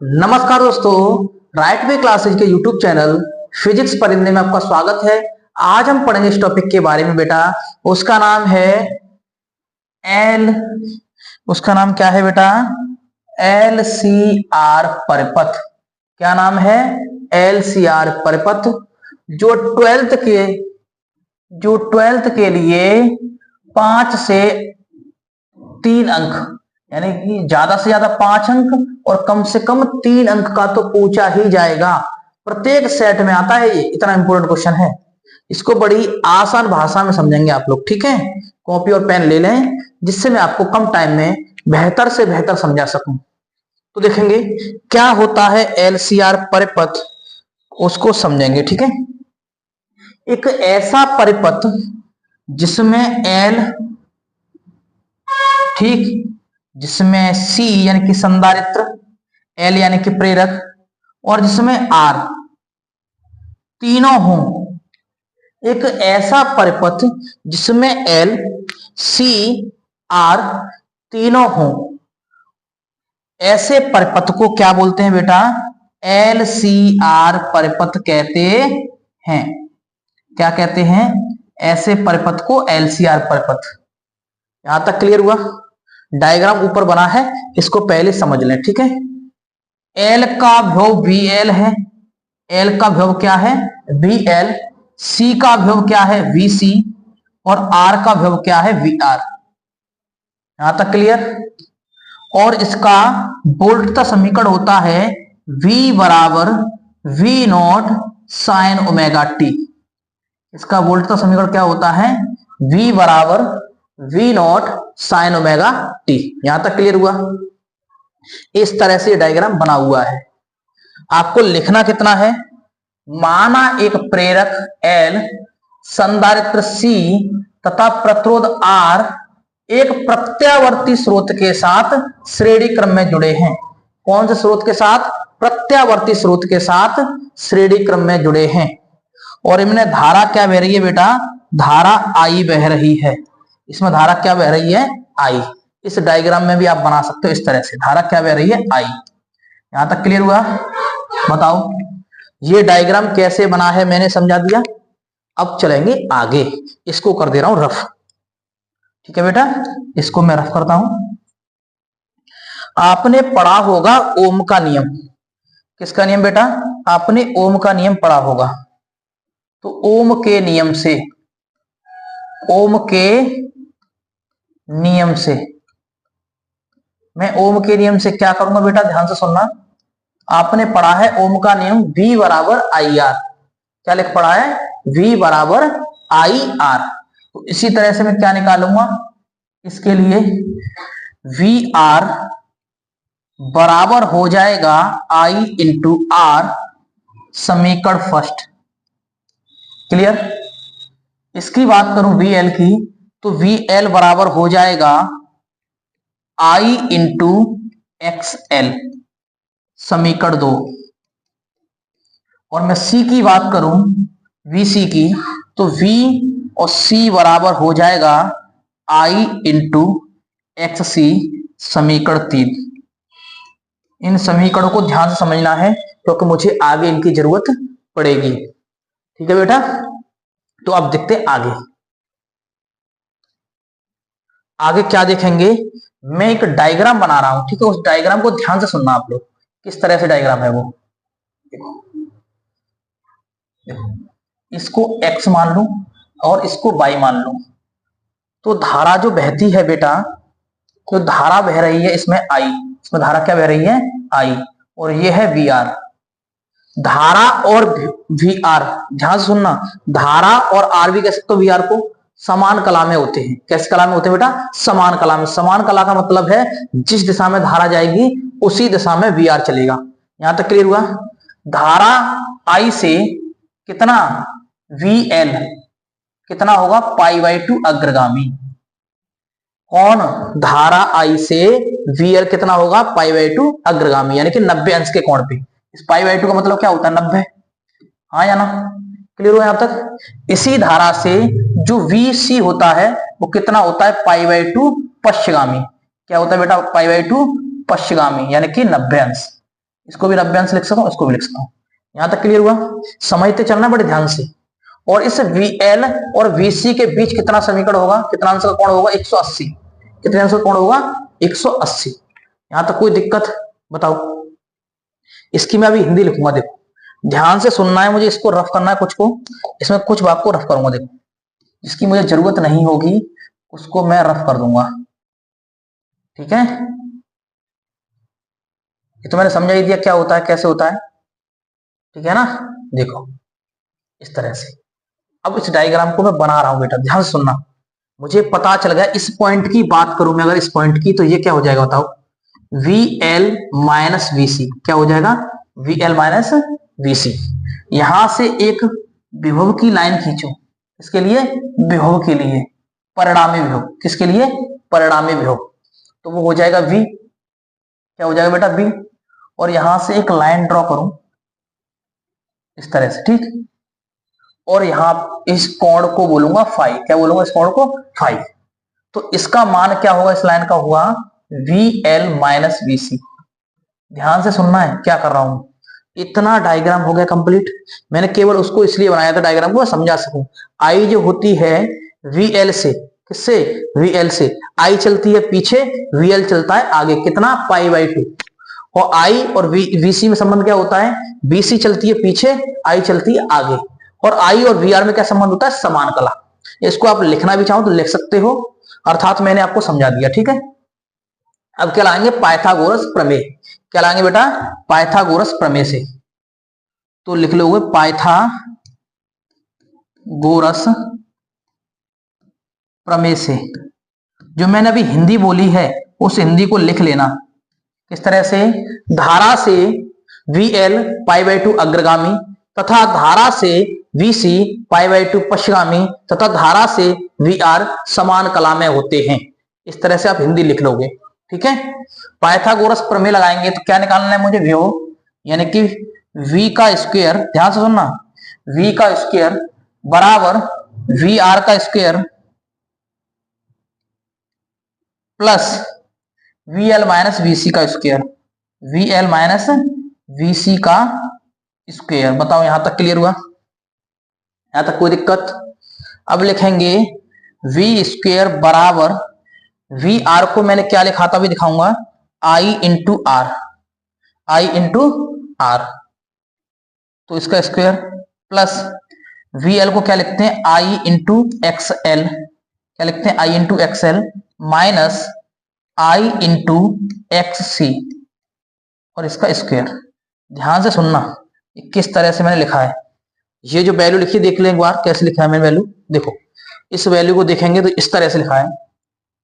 नमस्कार दोस्तों, right way classes के यूट्यूब चैनल फिजिक्स परिंदे में आपका स्वागत है। आज हम पढ़ेंगे इस टॉपिक के बारे में बेटा। उसका नाम है एल उसका नाम क्या है बेटा? LCR परिपथ। क्या नाम है? LCR परिपथ। जो ट्वेल्थ के लिए 5 से 3 अंक यानी कि ज्यादा से ज्यादा 5 अंक और कम से कम 3 अंक का तो पूछा ही जाएगा। प्रत्येक सेट में आता है ये, इतना इंपॉर्टेंट क्वेश्चन है। इसको बड़ी आसान भाषा में समझेंगे आप लोग, ठीक है? कॉपी और पेन ले लें जिससे मैं आपको कम टाइम में बेहतर से बेहतर समझा सकूं। तो देखेंगे क्या होता है LCR परिपथ, उसको समझेंगे, ठीक है? एक ऐसा परिपथ जिसमें L, ठीक, जिसमें C यानी कि संधारित्र, L यानी कि प्रेरक, और जिसमें R तीनों हों। एक ऐसा परिपथ जिसमें L, C, R तीनों हों, ऐसे परिपथ को क्या बोलते हैं बेटा? LCR परिपथ कहते हैं। क्या कहते हैं? ऐसे परिपथ को LCR परिपथ। यहां तक क्लियर हुआ? डायग्राम ऊपर बना है, इसको पहले समझ लें, ठीक है? L का विभव VL है। L का विभव क्या है? VL। C का विभव क्या है? VC। और R का विभव क्या है? VR। यहां तक क्लियर? और इसका वोल्टता समीकरण होता है V बराबर V not sine omega T. इसका वोल्टता समीकरण क्या होता है? V बराबर V not sine omega T. यहां तक क्लियर हुआ? इस तरह से डायग्राम बना हुआ है। आपको लिखना कितना है? माना एक प्रेरक L, संधारित्र C तथा प्रतिरोध R एक प्रत्यावर्ती स्रोत के साथ श्रेणी क्रम में जुड़े हैं। कौन से स्रोत के साथ? प्रत्यावर्ती स्रोत के साथ श्रेणी क्रम में जुड़े हैं। और इनमें धारा क्या बह रही है बेटा? धारा I बह रही है। इसमें धारा क्या बह रही है? I। इस डायग्राम में भी आप बना सकते हो इस तरह से, धारा क्या बह रही है? I। यहां तक क्लियर हुआ? बताओ ये डायग्राम कैसे बना है, मैंने समझा दिया। अब चलेंगे आगे। इसको कर दे रहा हूं रफ, ठीक है बेटा? इसको मैं रफ करता हूं। आपने पढ़ा होगा ओम का नियम। किसका नियम बेटा? आपने ओम का नियम पढ़ा होगा। तो ओम के नियम से मैं ओम के नियम से क्या करूंगा बेटा? ध्यान से सुनना। आपने पढ़ा है ओम का नियम V बराबर IR। क्या लिख पढ़ा है? V बराबर IR। तो इसी तरह से मैं क्या निकालूंगा इसके लिए? VR बराबर हो जाएगा I इंटू R, समीकरण फर्स्ट। क्लियर? इसकी बात करूं VL की, तो VL बराबर हो जाएगा I इंटू XL, समीकरण 2। और मैं C की बात करूं, VC की, तो V और C बराबर हो जाएगा I इंटू XC, समीकरण 3। इन समीकरणों को ध्यान से समझना है क्योंकि मुझे आगे इनकी जरूरत पड़ेगी, ठीक है बेटा? तो अब देखते हैं आगे क्या देखेंगे। मैं एक डायग्राम बना रहा हूं, ठीक है? उस डायग्राम को ध्यान से सुनना आप लोग। किस तरह से डायग्राम है वो देखो। इसको X मान लूं और इसको Y मान लूं। तो धारा जो बहती है बेटा, तो धारा बह रही है इसमें I। इसमें धारा क्या बह रही है? I। और ये है VR। धारा और VR, ध्यान से सुनना, धारा और R भी कह सकते हो VR को, समान कला में होते हैं। कैसे कला में होते हैं बेटा? समान कला में। समान कला का मतलब है जिस दिशा में धारा जाएगी उसी दिशा में VR चलेगा। यहां तक क्लियर हुआ? धारा I से कितना? VL कितना होगा? π/2 अग्रगामी। कौन? धारा I से VL कितना होगा? π/2 अग्रगामी, यानी कि 90 अंश के कोण पे। इस π/2 का मतलब क्या होता है? 90। हाँ या ना? क्लियर हो यहां तक? इसी धारा से जो VC होता है वो कितना होता है? π/2 पश्चिगामी। क्या होता है बेटा? π/2 पश्चिगामी, यानी कि 90 अंश। इसको भी नब्यांश लिख सकता हूँ, इसको भी लिख सकता हूँ। यहां तक क्लियर हुआ? समझते चलना बड़े ध्यान से। और इस VL और VC के बीच कितना समीकरण होगा, कितना अंश का कोण होगा? 180। कितने अंश का कोण होगा? 180। यहां तक कोई दिक्कत? बताओ। इसकी मैं अभी हिंदी लिखूंगा, देखो ध्यान से सुनना है मुझे, इसको रफ करना है कुछ को, इसमें कुछ भाग को रफ करूंगा। देखो जिसकी मुझे जरूरत नहीं होगी उसको मैं रफ कर दूंगा, ठीक है? ये तो मैंने समझा ही दिया क्या होता है, कैसे होता है, ठीक है ना? देखो इस तरह से। अब इस डायग्राम को मैं बना रहा हूं बेटा, ध्यान से सुनना। मुझे पता चल गया, इस पॉइंट की बात करूं मैं अगर इस पॉइंट की, तो ये क्या हो जाएगा बताओ? VL माइनस VC क्या हो जाएगा? VL minus VC। यहां से एक विभव की लाइन खींचो, इसके लिए विभव के लिए, परिणामी विभव, किसके लिए? परिणामी विभव। तो वो हो जाएगा V, क्या हो जाएगा बेटा? V। और यहां से एक लाइन ड्रॉ करूं इस तरह से, ठीक? और यहां इस कोण को बोलूंगा फाई, क्या बोलूंगा इस कोण को? फाई। तो इसका मान क्या होगा इस लाइन का? हुआ VL माइनस VC। ध्यान से सुनना है क्या कर रहा हूं। इतना डायग्राम हो गया कंप्लीट। मैंने केवल उसको इसलिए बनाया था डायग्राम को समझा सकूं। आई जो होती है VL से, किससे? VL से। आई चलती है पीछे, VL चलता है आगे, कितना? π/2। और I और VC में संबंध क्या होता है? BC चलती है पीछे, I चलती है आगे। और I और VR में क्या संबंध होता है? समान कला। इसको आप लिखना भी चाहो तो लिख सकते हो, अर्थात मैंने आपको समझा दिया, ठीक है? अब क्या लाएंगे? पाइथागोरस प्रमेय। क्या लाएंगे बेटा? पाइथागोरस प्रमेय से। तो लिख लोगे पाइथागोरस प्रमेय से। जो मैंने अभी हिंदी बोली है उस हिंदी को लिख लेना। किस तरह से? धारा से VL π/2 अग्रगामी तथा धारा से VC π/2 पश्चगामी तथा धारा से VR समान कला में होते हैं। इस तरह से आप हिंदी लिख लोगे, ठीक है? पाइथागोरस प्रमेय लगाएंगे तो क्या निकालना है मुझे? विभव, यानी कि V का स्क्वायर, ध्यान से सुनना, V का स्क्वायर बराबर VR का square plus VL minus VC का स्क्वायर, VL माइनस VC का स्क्वायर। बताओ यहां तक क्लियर हुआ? यहां तक कोई दिक्कत? अब लिखेंगे V स्क्वायर बराबर, VR को मैंने क्या लिखा था अभी दिखाऊंगा, I into R, I into R, तो इसका स्क्वायर प्लस VL को क्या लिखते हैं? I इंटू XL, क्या लिखते हैं? I into XL minus I into XC और इसका स्क्वायर। ध्यान से सुनना किस तरह से मैंने लिखा है। ये जो वैल्यू लिखी देख लें एक बार, कैसे लिखा है मैंने वैल्यू। देखो इस वैल्यू को देखेंगे तो इस तरह से लिखा है,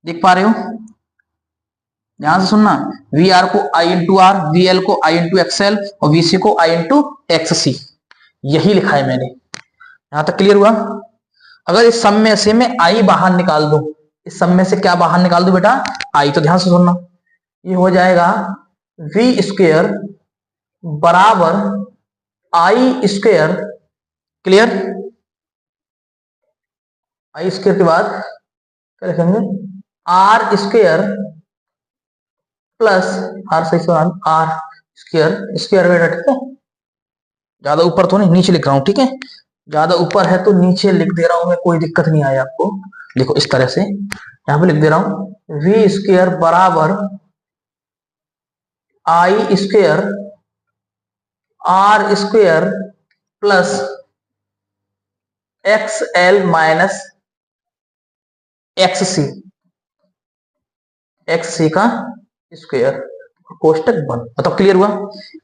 देख पा रहे हो? ध्यान से सुनना, VR को I इंटू R, VL को I इंटू XL और VC को I इंटू XC, यही लिखा है मैंने। यहां तक क्लियर हुआ? अगर इस सम में से मैं I बाहर निकाल दूं, इस सम में से क्या बाहर निकाल दूं बेटा? I। तो ध्यान से सुनना, ये हो जाएगा V स्क्वायर बराबर I square, clear? I square के बाद क्या लिखेंगे? R स्क्वायर प्लस R सही से R स्क्वायर, स्क्वायर बेटा, ठीक है? ज्यादा ऊपर तो नहीं, नीचे लिख रहा हूं, ठीक है? ज्यादा ऊपर है तो नीचे लिख दे रहा हूं मैं, कोई दिक्कत नहीं आई आपको। देखो इस तरह से यहां पे लिख दे रहा हूं, V स्क्वायर बराबर I square R square plus XL minus XC, XC का स्क्वायर, कोष्टक बंद। मतलब क्लियर हुआ?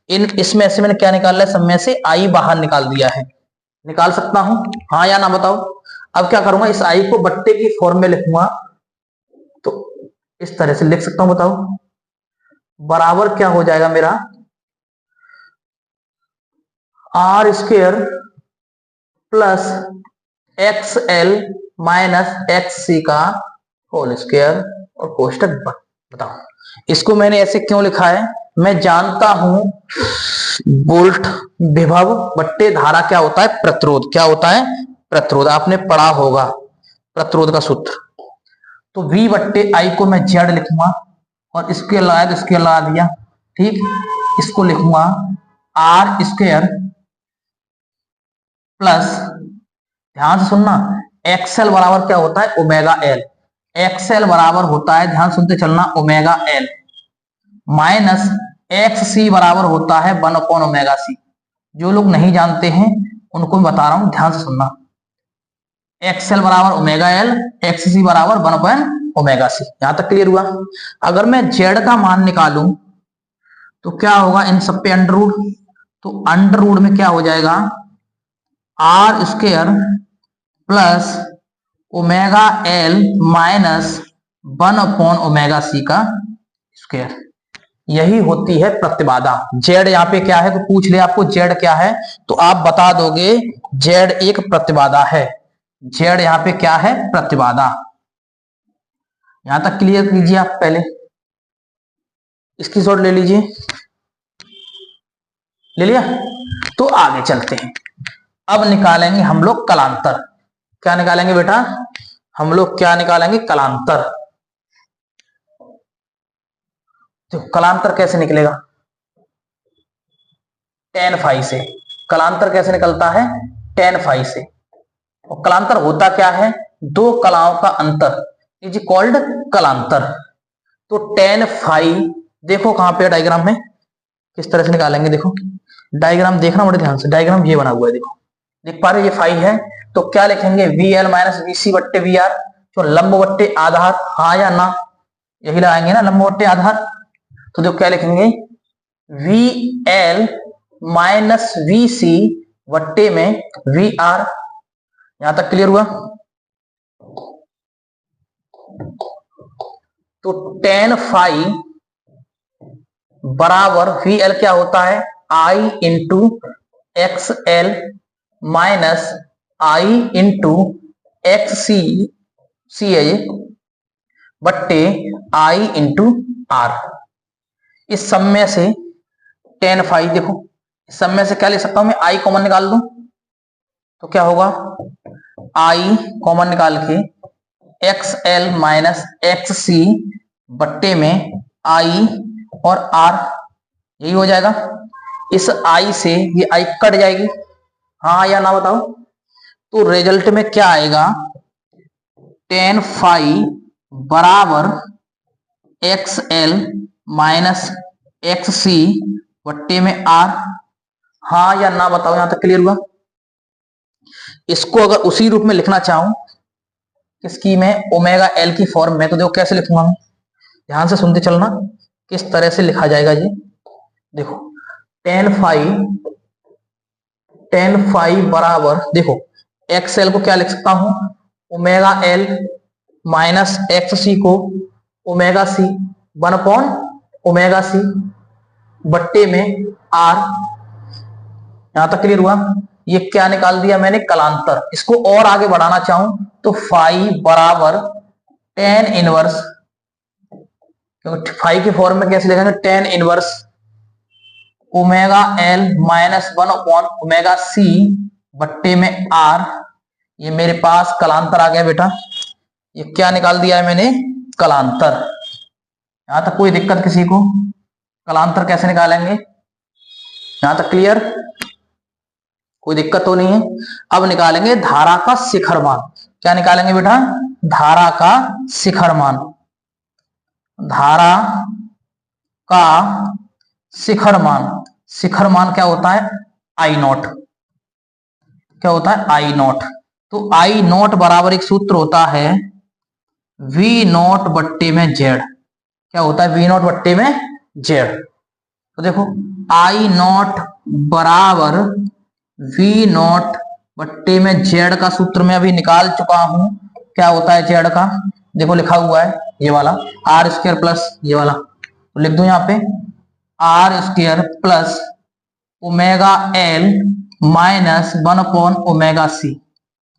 इसमें से मैंने क्या निकाला है? सब में से I बाहर निकाल दिया है। निकाल सकता हूं, हाँ या ना बताओ? अब क्या करूंगा, इस I को बट्टे की फॉर्म में लिखूंगा, तो इस तरह से लिख सकता हूं, बताओ बराबर क्या हो जाएगा मेरा? R square plus XL minus XC का होल स्क्वायर और कोष्टक बंद। बताओ इसको मैंने ऐसे क्यों लिखा है? मैं जानता हूं वोल्ट विभव बट्टे धारा क्या होता है? प्रतिरोध। क्या होता है? प्रतिरोध। आपने पढ़ा होगा प्रतिरोध का सूत्र। तो V बट्टे I को मैं Z लिखूंगा और इसके लगा तो इसके लगा दिया, ठीक? इसको लिखूंगा आर स्क्वायर प्लस, ध्यान से सुनना, एक्सएल बराबर क्या होता है ओमेगा एल, एक्सएल बराबर होता है, ध्यान सुनते चलना, ओमेगा एल माइनस एक्स सी बराबर होता है 1 ओमेगा सी। जो लोग नहीं जानते हैं उनको मैं बता रहा हूं, ध्यान से सुनना, एक्सएल बराबर ओमेगा एल, एक्स सी बराबर 1 ओमेगा सी। यहां तक क्लियर हुआ। अगर मैं जेड का मान निकालूं तो क्या होगा, इन सब पे अंडर रूट, तो अंडर रूट में क्या हो जाएगा, R square plus omega L minus 1/ओमेगा सी का स्क्वायर। यही होती है प्रतिबाधा। जेड यहाँ पे क्या है, तो पूछ ले आपको जेड क्या है, तो आप बता दोगे जेड एक प्रतिबाधा है। जेड यहाँ पे क्या है, प्रतिबाधा। यहां तक क्लियर कीजिए आप, पहले इसकी शॉट ले लीजिए, ले लिया। तो आगे चलते हैं, अब निकालेंगे हम लोग कलांतर। क्या निकालेंगे बेटा, हम लोग क्या निकालेंगे, कलांतर। तो कलांतर कैसे निकलेगा, tan फाई से। कलांतर कैसे निकलता है, tan फाई से। और कलांतर होता क्या है, दो कलाओं का अंतर, इज कॉल्ड कलांतर। तो tan फाई, देखो कहां पे डायग्राम में, किस तरह से निकालेंगे, देखो डायग्राम देखना बड़े ध्यान से, डायग्राम ये बना हुआ है, देखो देख पा रहे, ये फाई है। तो क्या लिखेंगे, वी एल माइनस वी सी बट्टे वी आर, जो लंब बट्टे आधार, हाँ या ना, यही लगाएंगे ना, लंब बट्टे आधार। तो देखो क्या लिखेंगे, वी एल माइनस वी सी बट्टे में वी आर। यहां तक क्लियर हुआ। तो tan फाई बराबर वी एल क्या होता है, आई इंटू एक्स एल माइनस आई इंटू एक्स सी, सी है ये, बट्टे आई इंटू आर। इस सब में से tan फाई, देखो इस सब में से क्या ले सकता हूं मैं, आई कॉमन निकाल दूं, तो क्या होगा, आई कॉमन निकाल के एक्स एल माइनस एक्स सी बट्टे में आई और आर, यही हो जाएगा। इस आई से ये आई कट जाएगी, हाँ या ना बताओ। तो रिजल्ट में क्या आएगा, tan फाई बराबर एक्स एल माइनस एक्स सी बट्टे में आर, हाँ या ना बताओ। यहां तक क्लियर हुआ। इसको अगर उसी रूप में लिखना चाहूं, किसकी में, ओमेगा एल की फॉर्म में, तो देखो कैसे लिखूंगा मैं, ध्यान से सुनते चलना किस तरह से लिखा जाएगा ये। देखो tan फाई बराबर, देखो एक्स एल को क्या लिख सकता हूं, ओमेगा एल माइनस एक्स सी को ओमेगा सी 1/ओमेगा सी बट्टे में आर। यहां तक क्लियर हुआ। ये क्या निकाल दिया मैंने, कलांतर। इसको और आगे बढ़ाना चाहूं तो फाई बराबर tan इनवर्स, क्योंकि फाई की फॉर्म में कैसे लिखेंगे, tan inverse omega L minus 1/ओमेगा सी बट्टे में आर। ये मेरे पास कलांतर आ गया बेटा। ये क्या निकाल दिया है मैंने, कलांतर। यहां तक कोई दिक्कत किसी को, कलांतर कैसे निकालेंगे, यहां तक क्लियर, कोई दिक्कत तो नहीं है। अब निकालेंगे धारा का शिखर मान। क्या निकालेंगे बेटा, धारा का शिखर मान। धारा का शिखर मान, शिखर मान क्या होता है, आई नॉट। क्या होता है, आई नॉट। तो आई नॉट बराबर एक सूत्र होता है वी नॉट बट्टे में जेड। क्या होता है, वी नॉट बट्टे में जेड। तो देखो आई नॉट बराबर वी नॉट बट्टे में जेड का सूत्र मैं अभी निकाल चुका हूं। क्या होता है जेड का, देखो लिखा हुआ है ये वाला, आर स्क्वायर प्लस ये वाला, तो लिख दो यहां पे R square plus omega L minus 1/ओमेगा सी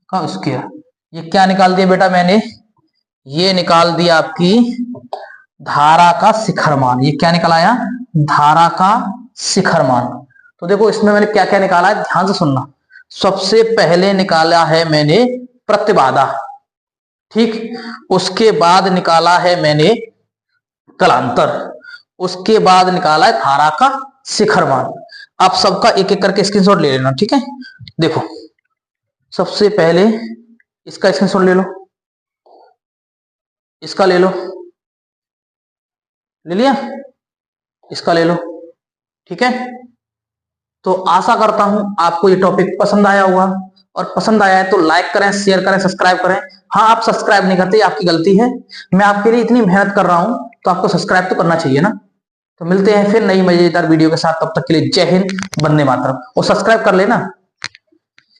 का स्क्वायर। ये क्या निकाल दिया बेटा मैंने, ये निकाल दिया आपकी धारा का शिखर मान। ये क्या निकल आया, धारा का शिखर मान। तो देखो इसमें मैंने क्या क्या निकाला है, ध्यान से सुनना। सबसे पहले निकाला है मैंने प्रतिबाधा, ठीक, उसके बाद निकाला है मैंने कलांतर, उसके बाद निकाला है धारा का शिखर मान। आप सबका एक एक करके स्क्रीनशॉट ले लेना, ठीक है। देखो सबसे पहले इसका स्क्रीनशॉट ले लो, इसका ले लो, ले लिया, इसका ले लो, ठीक है। तो आशा करता हूं आपको ये टॉपिक पसंद आया होगा, और पसंद आया है तो लाइक करें, शेयर करें, सब्सक्राइब करें। हाँ, आप सब्सक्राइब नहीं करते, आपकी गलती है, मैं आपके लिए इतनी मेहनत कर रहा हूं तो आपको सब्सक्राइब तो करना चाहिए ना। तो मिलते हैं फिर नई मजेदार वीडियो के साथ, तब तक के लिए जय हिंद, वंदे मातरम। और सब्सक्राइब कर लेना।